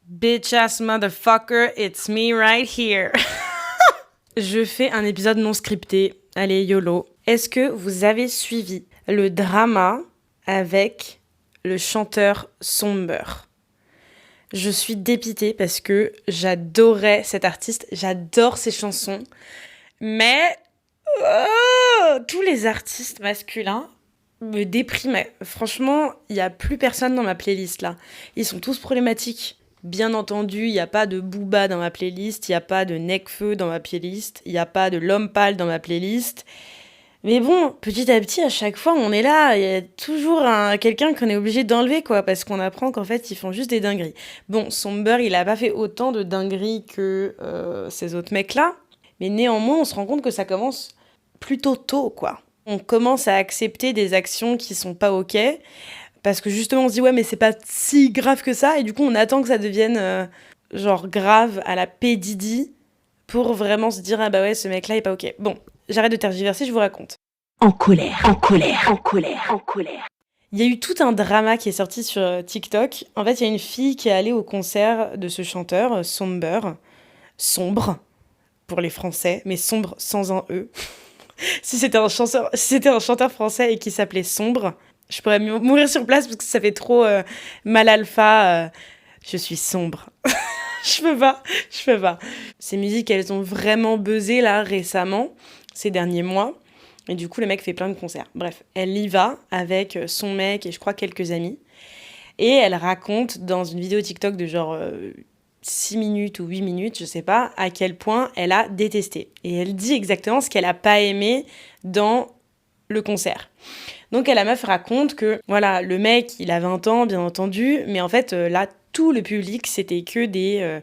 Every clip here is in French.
Bitch ass motherfucker, it's me right here. Je fais un épisode non scripté. Allez, YOLO. Est-ce que vous avez suivi le drama avec le chanteur Somber? Je suis dépitée parce que j'adorais cet artiste, j'adore ses chansons, mais tous les artistes masculins me déprimaient. Franchement, il n'y a plus personne dans ma playlist là. Ils sont tous problématiques. Bien entendu, il n'y a pas de Booba dans ma playlist, il n'y a pas de Nekfeu dans ma playlist, il n'y a pas de L'Homme Pâle dans ma playlist. Mais bon, petit à petit, à chaque fois, on est là, il y a toujours quelqu'un qu'on est obligé d'enlever, quoi, parce qu'on apprend qu'en fait, ils font juste des dingueries. Bon, Somber, il a pas fait autant de dingueries que ces autres mecs-là, mais néanmoins, on se rend compte que ça commence plutôt tôt, quoi. On commence à accepter des actions qui sont pas ok, parce que justement, on se dit, ouais, mais c'est pas si grave que ça, et du coup, on attend que ça devienne, genre, grave à la P. Diddy, pour vraiment se dire, ah bah ouais, ce mec-là est pas ok. Bon, j'arrête de tergiverser, je vous raconte. En colère, en colère, en colère, en colère. Il y a eu tout un drama qui est sorti sur TikTok. En fait, il y a une fille qui est allée au concert de ce chanteur, Somber. Sombre, pour les Français, mais sombre sans un E. Si c'était un chanteur français et qui s'appelait Sombre, je pourrais mourir sur place parce que ça fait trop mal alpha. Je suis sombre. Je peux pas. Ces musiques, elles ont vraiment buzzé là récemment, ces derniers mois. Et du coup, le mec fait plein de concerts. Bref, elle y va avec son mec et je crois quelques amis. Et elle raconte dans une vidéo TikTok de genre 6 minutes ou 8 minutes, je sais pas, à quel point elle a détesté. Et elle dit exactement ce qu'elle a pas aimé dans le concert. Donc la meuf raconte que, voilà, le mec, il a 20 ans, bien entendu, mais en fait, là, tout le public, c'était que des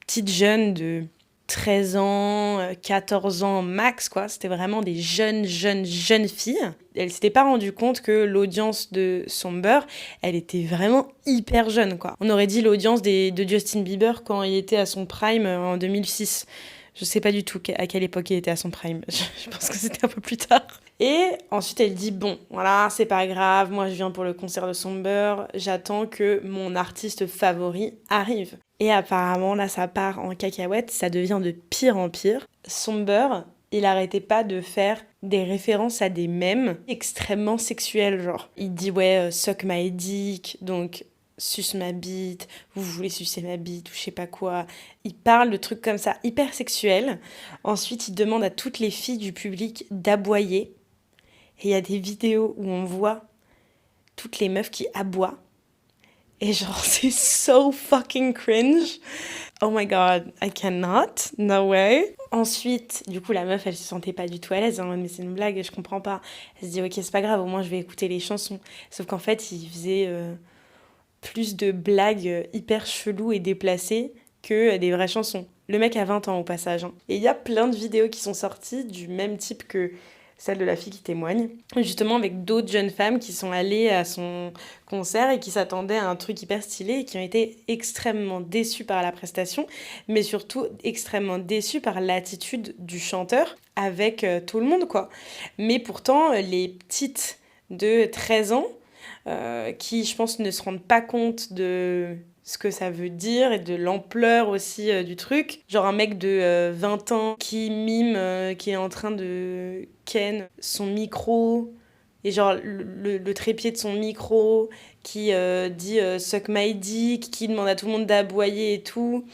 petites jeunes de 13 ans, 14 ans max, quoi. C'était vraiment des jeunes filles. Elle s'était pas rendu compte que l'audience de Somber, elle était vraiment hyper jeune, quoi. On aurait dit l'audience de Justin Bieber quand il était à son prime en 2006. Je sais pas du tout à quelle époque il était à son prime. Je pense que c'était un peu plus tard. Et ensuite, elle dit, bon, voilà, c'est pas grave, moi je viens pour le concert de Somber, j'attends que mon artiste favori arrive. Et apparemment, là, ça part en cacahuète, ça devient de pire en pire. Somber, il arrêtait pas de faire des références à des mèmes extrêmement sexuels, genre. Il dit, ouais, suck my dick, donc suce ma bite, vous voulez sucer ma bite, ou je sais pas quoi. Il parle de trucs comme ça, hyper sexuels. Ensuite, il demande à toutes les filles du public d'aboyer. Et il y a des vidéos où on voit toutes les meufs qui aboient. Et genre, c'est so fucking cringe. Oh my god, I cannot, no way. Ensuite, du coup, la meuf, elle se sentait pas du tout à l'aise. Mais c'est une blague, je comprends pas. Elle se dit, ok, c'est pas grave, au moins je vais écouter les chansons. Sauf qu'en fait, il faisait plus de blagues hyper cheloues et déplacées que des vraies chansons. Le mec a 20 ans au passage. Hein. Et il y a plein de vidéos qui sont sorties du même type que celle de la fille qui témoigne, justement avec d'autres jeunes femmes qui sont allées à son concert et qui s'attendaient à un truc hyper stylé et qui ont été extrêmement déçues par la prestation, mais surtout extrêmement déçues par l'attitude du chanteur avec tout le monde, quoi. Mais pourtant, les petites de 13 ans, qui, je pense, ne se rendent pas compte de ce que ça veut dire et de l'ampleur aussi du truc. Genre un mec de 20 ans qui mime, qui est en train de ken son micro, et genre le trépied de son micro, qui dit suck my dick, qui demande à tout le monde d'aboyer et tout.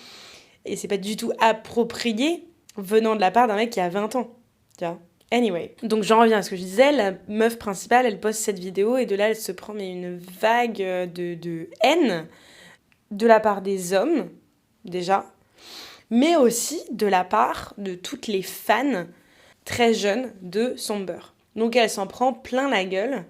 Et c'est pas du tout approprié venant de la part d'un mec qui a 20 ans, tu vois. Anyway, donc j'en reviens à ce que je disais, la meuf principale, elle poste cette vidéo et de là, elle se prend mais une vague de haine de la part des hommes, déjà, mais aussi de la part de toutes les fans très jeunes de Somber. Donc elle s'en prend plein la gueule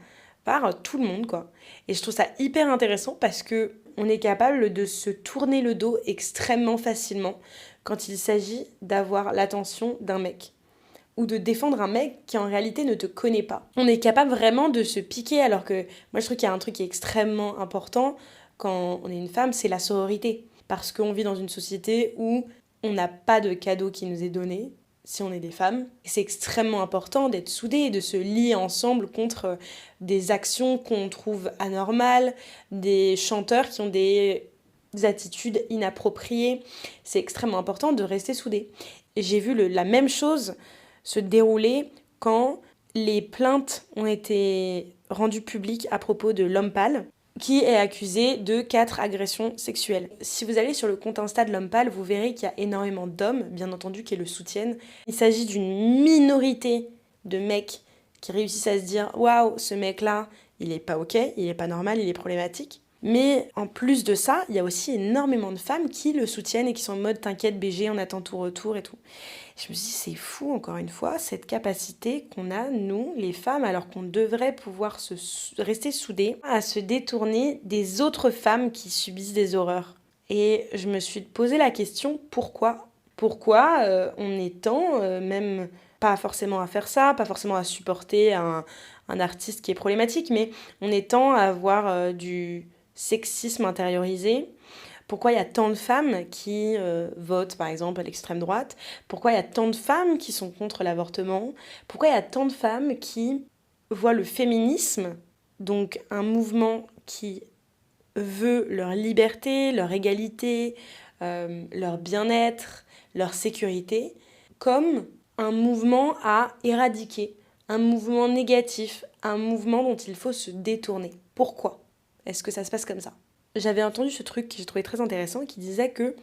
par tout le monde, quoi. Et je trouve ça hyper intéressant parce que on est capable de se tourner le dos extrêmement facilement quand il s'agit d'avoir l'attention d'un mec ou de défendre un mec qui en réalité ne te connaît pas. On est capable vraiment de se piquer, alors que moi je trouve qu'il y a un truc qui est extrêmement important quand on est une femme, c'est la sororité. Parce qu'on vit dans une société où on n'a pas de cadeau qui nous est donné si on est des femmes. Et c'est extrêmement important d'être soudés, de se lier ensemble contre des actions qu'on trouve anormales, des chanteurs qui ont des attitudes inappropriées. C'est extrêmement important de rester soudé. Et j'ai vu la même chose se dérouler quand les plaintes ont été rendues publiques à propos de l'homme pâle, qui est accusé de 4 agressions sexuelles. Si vous allez sur le compte Insta de l'homme pâle, vous verrez qu'il y a énormément d'hommes, bien entendu, qui le soutiennent. Il s'agit d'une minorité de mecs qui réussissent à se dire « Waouh, ce mec-là, il est pas ok, il est pas normal, il est problématique ». Mais en plus de ça, il y a aussi énormément de femmes qui le soutiennent et qui sont en mode « T'inquiète BG, on attend tout retour et tout ». Je me dis, c'est fou, encore une fois, cette capacité qu'on a, nous, les femmes, alors qu'on devrait pouvoir rester soudées, à se détourner des autres femmes qui subissent des horreurs. Et je me suis posé la question, pourquoi ? Pourquoi on est tant, même pas forcément à faire ça, pas forcément à supporter un artiste qui est problématique, mais on est tant à avoir du sexisme intériorisé. Pourquoi il y a tant de femmes qui votent, par exemple, à l'extrême droite ? Pourquoi il y a tant de femmes qui sont contre l'avortement ? Pourquoi il y a tant de femmes qui voient le féminisme, donc un mouvement qui veut leur liberté, leur égalité, leur bien-être, leur sécurité, comme un mouvement à éradiquer, un mouvement négatif, un mouvement dont il faut se détourner ? Pourquoi est-ce que ça se passe comme ça ? J'avais entendu ce truc que j'ai trouvé très intéressant qui disait que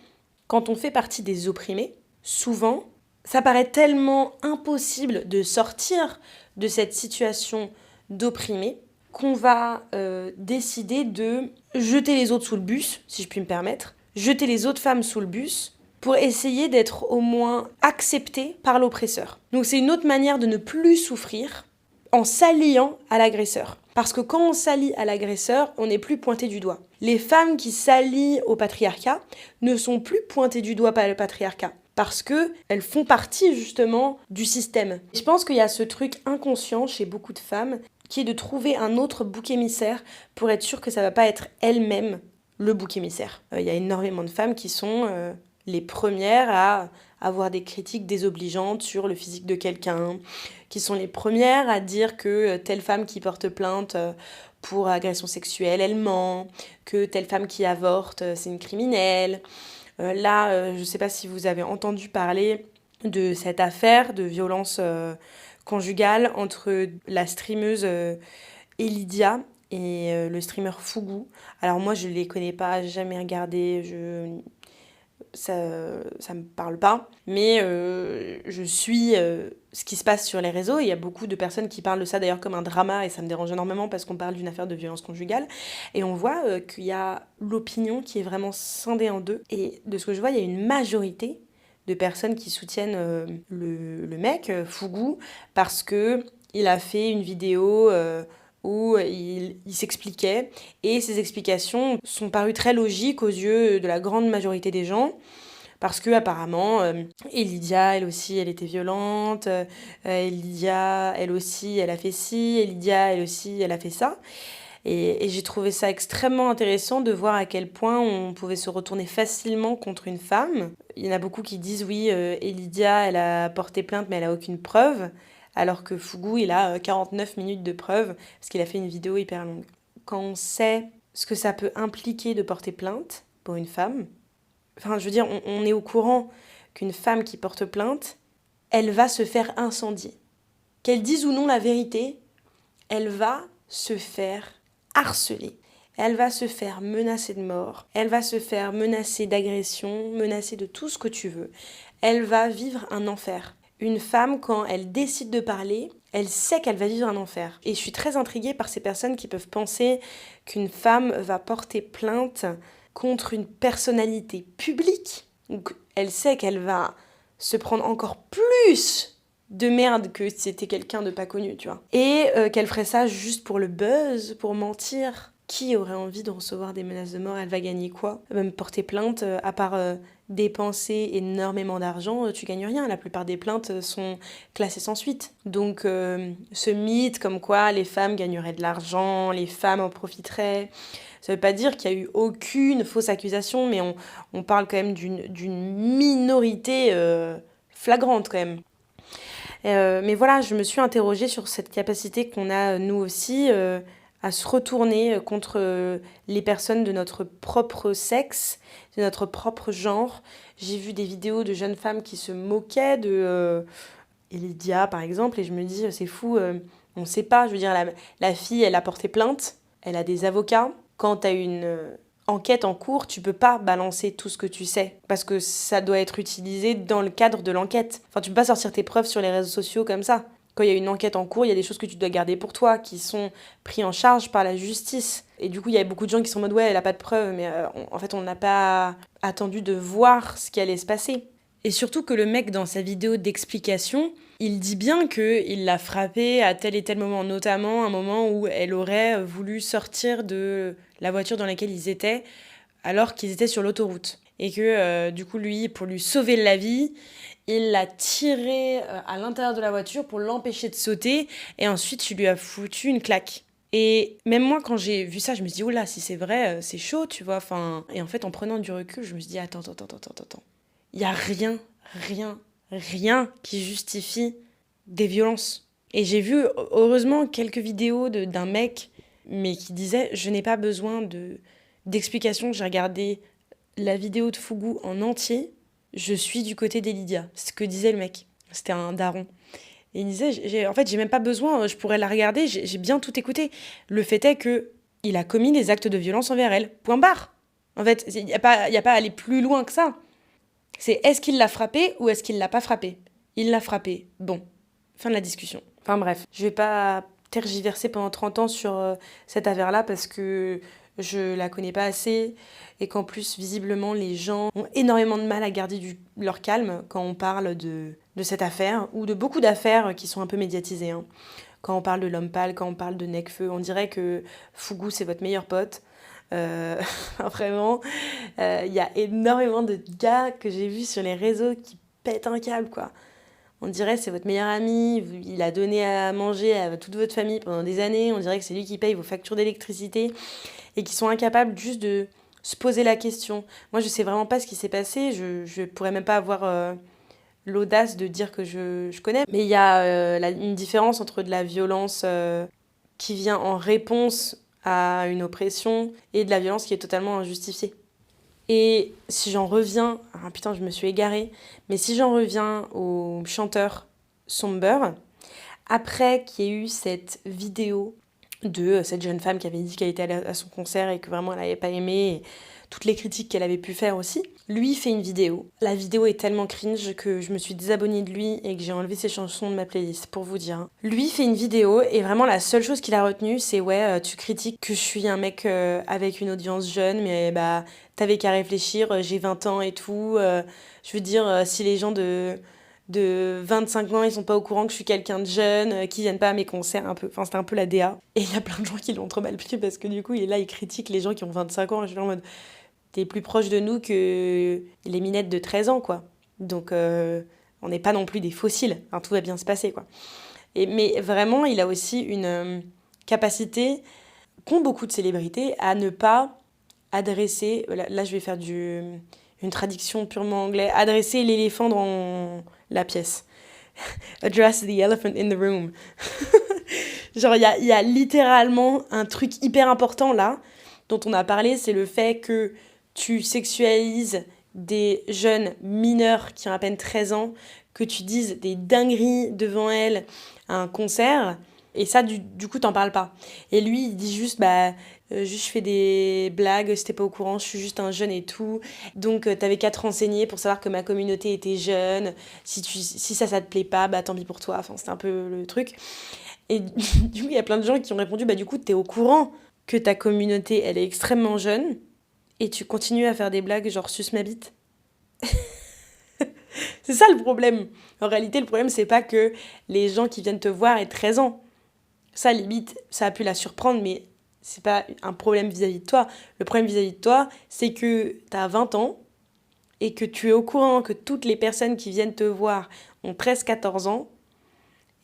quand on fait partie des opprimés, souvent, ça paraît tellement impossible de sortir de cette situation d'opprimé qu'on va décider de jeter les autres sous le bus, si je puis me permettre, jeter les autres femmes sous le bus pour essayer d'être au moins acceptée par l'oppresseur. Donc c'est une autre manière de ne plus souffrir en s'alliant à l'agresseur. Parce que quand on s'allie à l'agresseur, on n'est plus pointé du doigt. Les femmes qui s'allient au patriarcat ne sont plus pointées du doigt par le patriarcat. Parce qu'elles font partie justement du système. Je pense qu'il y a ce truc inconscient chez beaucoup de femmes qui est de trouver un autre bouc émissaire pour être sûr que ça ne va pas être elle-même le bouc émissaire. Il y a énormément de femmes qui sont les premières à avoir des critiques désobligeantes sur le physique de quelqu'un, qui sont les premières à dire que telle femme qui porte plainte pour agression sexuelle, elle ment, que telle femme qui avorte, c'est une criminelle. Je ne sais pas si vous avez entendu parler de cette affaire de violence conjugale entre la streameuse Elidia et le streamer Fugu. Alors moi, je ne les connais pas, jamais regardé, ça me parle pas, mais je suis ce qui se passe sur les réseaux. Il y a beaucoup de personnes qui parlent de ça d'ailleurs comme un drama et ça me dérange énormément parce qu'on parle d'une affaire de violence conjugale et on voit qu'il y a l'opinion qui est vraiment scindée en deux et de ce que je vois, il y a une majorité de personnes qui soutiennent le mec, Fugu, parce que il a fait une vidéo où il s'expliquait, et ces explications sont parues très logiques aux yeux de la grande majorité des gens, parce que apparemment, Elidia, elle aussi, elle était violente, Elidia, elle aussi, elle a fait ci, Elidia, elle aussi, elle a fait ça. Et j'ai trouvé ça extrêmement intéressant de voir à quel point on pouvait se retourner facilement contre une femme. Il y en a beaucoup qui disent, oui, Elidia, elle a porté plainte, mais elle n'a aucune preuve. Alors que Fugu, il a 49 minutes de preuve, parce qu'il a fait une vidéo hyper longue. Quand on sait ce que ça peut impliquer de porter plainte pour une femme, enfin, je veux dire, on est au courant qu'une femme qui porte plainte, elle va se faire incendier. Qu'elle dise ou non la vérité, elle va se faire harceler. Elle va se faire menacer de mort. Elle va se faire menacer d'agression, menacer de tout ce que tu veux. Elle va vivre un enfer. Une femme, quand elle décide de parler, elle sait qu'elle va vivre un enfer. Et je suis très intriguée par ces personnes qui peuvent penser qu'une femme va porter plainte contre une personnalité publique. Donc, elle sait qu'elle va se prendre encore plus de merde que si c'était quelqu'un de pas connu, tu vois. Et qu'elle ferait ça juste pour le buzz, pour mentir. Qui aurait envie de recevoir des menaces de mort ? Elle va gagner quoi ? Même porter plainte, à part dépenser énormément d'argent, tu gagnes rien. La plupart des plaintes sont classées sans suite. Donc ce mythe comme quoi les femmes gagneraient de l'argent, les femmes en profiteraient, ça veut pas dire qu'il y a eu aucune fausse accusation, mais on parle quand même d'une minorité flagrante quand même. Mais voilà, je me suis interrogée sur cette capacité qu'on a nous aussi à se retourner contre les personnes de notre propre sexe, de notre propre genre. J'ai vu des vidéos de jeunes femmes qui se moquaient de Lydia, par exemple, et je me dis, c'est fou, on ne sait pas. Je veux dire, la fille, elle a porté plainte, elle a des avocats. Quand tu as une enquête en cours, tu peux pas balancer tout ce que tu sais, parce que ça doit être utilisé dans le cadre de l'enquête. Enfin, tu peux pas sortir tes preuves sur les réseaux sociaux comme ça. Quand il y a une enquête en cours, il y a des choses que tu dois garder pour toi, qui sont prises en charge par la justice. Et du coup, il y a beaucoup de gens qui sont en mode, ouais, elle a pas de preuves, mais en fait, on n'a pas attendu de voir ce qui allait se passer. Et surtout que le mec, dans sa vidéo d'explication, il dit bien qu'il l'a frappée à tel et tel moment, notamment un moment où elle aurait voulu sortir de la voiture dans laquelle ils étaient, alors qu'ils étaient sur l'autoroute. Et que du coup, lui, pour lui sauver la vie, il l'a tiré à l'intérieur de la voiture pour l'empêcher de sauter, et ensuite, il lui a foutu une claque. Et même moi, quand j'ai vu ça, je me suis dit, oh là, si c'est vrai, c'est chaud, tu vois. Enfin, et en fait, en prenant du recul, je me suis dit, attends. Il n'y a rien qui justifie des violences. Et j'ai vu, heureusement, quelques vidéos d'un mec, mais qui disait, je n'ai pas besoin d'explications. J'ai regardé la vidéo de Fougou en entier. Je suis du côté des Lydia. C'est ce que disait le mec. C'était un daron. Et il disait, en fait, j'ai même pas besoin, je pourrais la regarder, j'ai bien tout écouté. Le fait est que il a commis des actes de violence envers elle. Point barre. En fait, il n'y a pas à aller plus loin que ça. C'est est-ce qu'il l'a frappée ou est-ce qu'il l'a pas frappée ? Il l'a frappée. Bon. Fin de la discussion. Enfin bref, je vais pas tergiverser pendant 30 ans sur cette affaire-là parce que je la connais pas assez et qu'en plus, visiblement, les gens ont énormément de mal à garder leur calme quand on parle de cette affaire ou de beaucoup d'affaires qui sont un peu médiatisées. Hein. Quand on parle de l'homme pâle, quand on parle de Nekfeu, on dirait que Fougou, c'est votre meilleur pote. Vraiment, y a énormément de gars que j'ai vus sur les réseaux qui pètent un câble, quoi. On dirait c'est votre meilleur ami, il a donné à manger à toute votre famille pendant des années, on dirait que c'est lui qui paye vos factures d'électricité et qui sont incapables juste de se poser la question. Moi, je sais vraiment pas ce qui s'est passé, je pourrais même pas avoir l'audace de dire que je connais, mais il y a une différence entre de la violence qui vient en réponse à une oppression et de la violence qui est totalement injustifiée. Et si j'en reviens... Ah putain, je me suis égarée. Mais si j'en reviens au chanteur Somber, après qu'il y ait eu cette vidéo de cette jeune femme qui avait dit qu'elle était allée à son concert et que vraiment elle n'avait pas aimé, et toutes les critiques qu'elle avait pu faire aussi, lui fait une vidéo. La vidéo est tellement cringe que je me suis désabonnée de lui et que j'ai enlevé ses chansons de ma playlist, pour vous dire. Lui fait une vidéo et vraiment la seule chose qu'il a retenue, c'est ouais, tu critiques que je suis un mec avec une audience jeune, mais bah t'avais qu'à réfléchir, j'ai 20 ans et tout. Je veux dire, si les gens de 25 ans, ils sont pas au courant que je suis quelqu'un de jeune, qui viennent pas à mes concerts un peu. Enfin, c'était un peu la DA. Et il y a plein de gens qui l'ont trop mal pris parce que du coup, il est là, il critique les gens qui ont 25 ans. Et je suis là en mode, t'es plus proche de nous que les minettes de 13 ans, quoi. Donc, on n'est pas non plus des fossiles. Enfin, tout va bien se passer, quoi. Mais vraiment, il a aussi une capacité qu'ont beaucoup de célébrités à ne pas adresser... Là, je vais faire une traduction purement anglais. Adresser l'éléphant dans la pièce. Address the elephant in the room. Genre, il y a littéralement un truc hyper important là, dont on a parlé, c'est le fait que tu sexualises des jeunes mineurs qui ont à peine 13 ans, que tu dises des dingueries devant elles à un concert, et ça, du coup, t'en parles pas. Et lui, il dit juste, juste je fais des blagues, si t'es pas au courant, je suis juste un jeune et tout. Donc, t'avais qu'à te renseigner pour savoir que ma communauté était jeune. Si ça te plaît pas, tant pis pour toi. Enfin, c'était un peu le truc. Et du coup, il y a plein de gens qui ont répondu, du coup, t'es au courant que ta communauté, elle est extrêmement jeune, et tu continues à faire des blagues genre suce ma bite. C'est ça le problème. En réalité, le problème, c'est pas que les gens qui viennent te voir aient 13 ans. Ça, limite, ça a pu la surprendre, mais c'est pas un problème vis-à-vis de toi. Le problème vis-à-vis de toi, c'est que t'as 20 ans et que tu es au courant que toutes les personnes qui viennent te voir ont 13-14 ans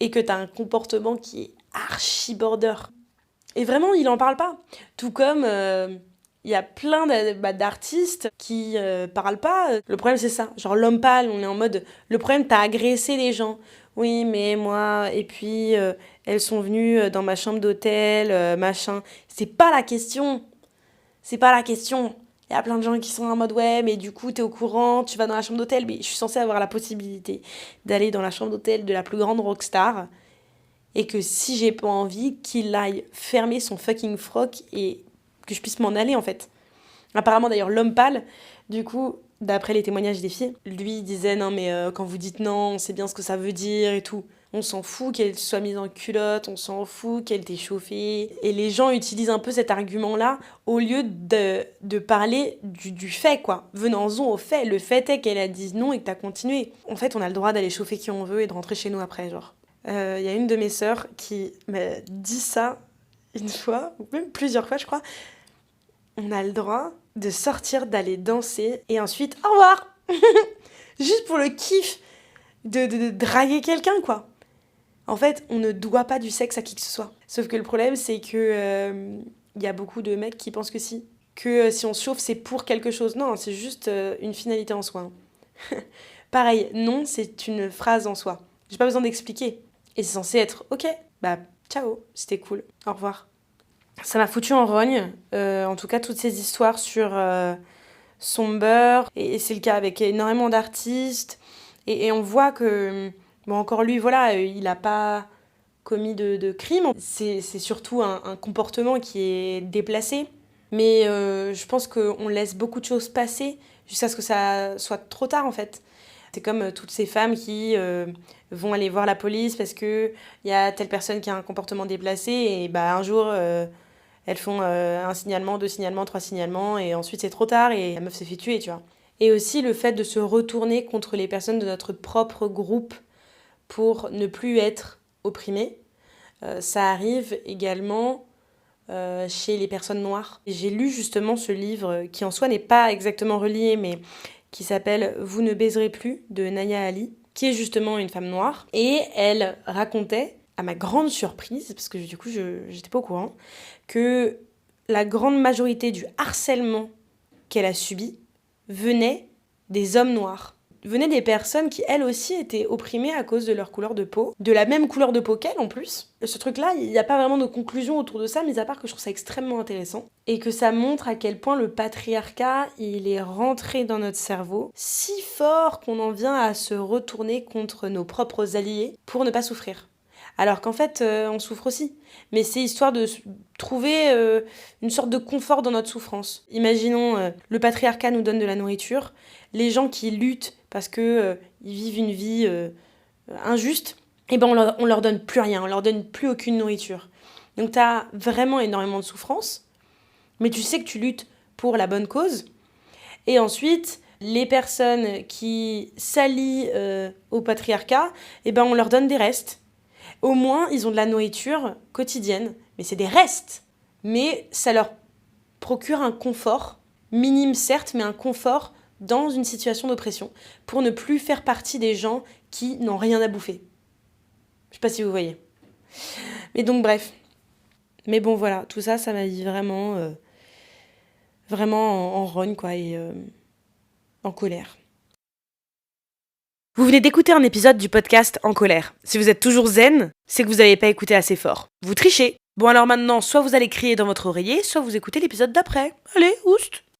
et que t'as un comportement qui est archi border. Et vraiment, il en parle pas. Tout comme il y a plein d'artistes qui parlent pas. Le problème, c'est ça. Genre l'homme pâle, on est en mode... Le problème, t'as agressé les gens. oui, mais moi, et puis elles sont venues dans ma chambre d'hôtel, machin. C'est pas la question. C'est pas la question. Il y a plein de gens qui sont en mode ouais, mais du coup, t'es au courant, tu vas dans la chambre d'hôtel. Mais je suis censée avoir la possibilité d'aller dans la chambre d'hôtel de la plus grande rockstar. Et que si j'ai pas envie, qu'il aille fermer son fucking froc et que je puisse m'en aller en fait. Apparemment d'ailleurs, l'homme pâle, du coup, d'après les témoignages des filles, lui il disait non, mais quand vous dites non, on sait bien ce que ça veut dire et tout. On s'en fout qu'elle soit mise en culotte, on s'en fout qu'elle t'ait chauffée. Et les gens utilisent un peu cet argument-là au lieu de parler du fait, quoi. Venons-en au fait. Le fait est qu'elle a dit non et que t'as continué. En fait, on a le droit d'aller chauffer qui on veut et de rentrer chez nous après, genre. Y a une de mes sœurs qui m'a dit ça une fois, ou même plusieurs fois, je crois. On a le droit de sortir, d'aller danser et ensuite, au revoir. Juste pour le kiff de draguer quelqu'un, quoi. En fait, on ne doit pas du sexe à qui que ce soit. Sauf que le problème, c'est que y a beaucoup de mecs qui pensent que si. Que si on se chauffe, c'est pour quelque chose. Non, c'est juste une finalité en soi. Pareil, non, c'est une phrase en soi. J'ai pas besoin d'expliquer. Et c'est censé être ok, bah ciao, c'était cool, au revoir. Ça m'a foutu en rogne, en tout cas toutes ces histoires sur son beurre, et c'est le cas avec énormément d'artistes, et on voit que, bon encore lui, voilà, il n'a pas commis de crime, c'est surtout un comportement qui est déplacé, mais je pense qu'on laisse beaucoup de choses passer jusqu'à ce que ça soit trop tard en fait. C'est comme toutes ces femmes qui vont aller voir la police parce qu'il y a telle personne qui a un comportement déplacé et bah, un jour, elles font un signalement, 2 signalements, 3 signalements et ensuite c'est trop tard et la meuf s'est fait tuer, tu vois. Et aussi le fait de se retourner contre les personnes de notre propre groupe pour ne plus être opprimées. Ça arrive également chez les personnes noires. J'ai lu justement ce livre qui en soi n'est pas exactement relié mais qui s'appelle « Vous ne baiserez plus » de Naya Ali, qui est justement une femme noire. Et elle racontait, à ma grande surprise, parce que du coup j'étais pas au courant, que la grande majorité du harcèlement qu'elle a subi venait des hommes noirs. Venaient des personnes qui, elles aussi, étaient opprimées à cause de leur couleur de peau. De la même couleur de peau qu'elle, en plus. Ce truc-là, il n'y a pas vraiment de conclusion autour de ça, mis à part que je trouve ça extrêmement intéressant. Et que ça montre à quel point le patriarcat, il est rentré dans notre cerveau si fort qu'on en vient à se retourner contre nos propres alliés pour ne pas souffrir. Alors qu'en fait, on souffre aussi. Mais c'est histoire de trouver une sorte de confort dans notre souffrance. Imaginons, le patriarcat nous donne de la nourriture. Les gens qui luttent parce que ils vivent une vie injuste, eh ben on leur donne plus rien, on leur donne plus aucune nourriture. Donc t'as vraiment énormément de souffrance, mais tu sais que tu luttes pour la bonne cause. Et ensuite, les personnes qui s'allient au patriarcat, eh ben on leur donne des restes. Au moins, ils ont de la nourriture quotidienne, mais c'est des restes. Mais ça leur procure un confort, minime certes, mais un confort dans une situation d'oppression, pour ne plus faire partie des gens qui n'ont rien à bouffer. Je sais pas si vous voyez. Mais donc bref. Mais bon voilà, tout ça, ça m'a mis vraiment, vraiment en rogne quoi, et en colère. Vous venez d'écouter un épisode du podcast En colère. Si vous êtes toujours zen, c'est que vous n'avez pas écouté assez fort. Vous trichez. Bon alors maintenant, soit vous allez crier dans votre oreiller, soit vous écoutez l'épisode d'après. Allez, oust!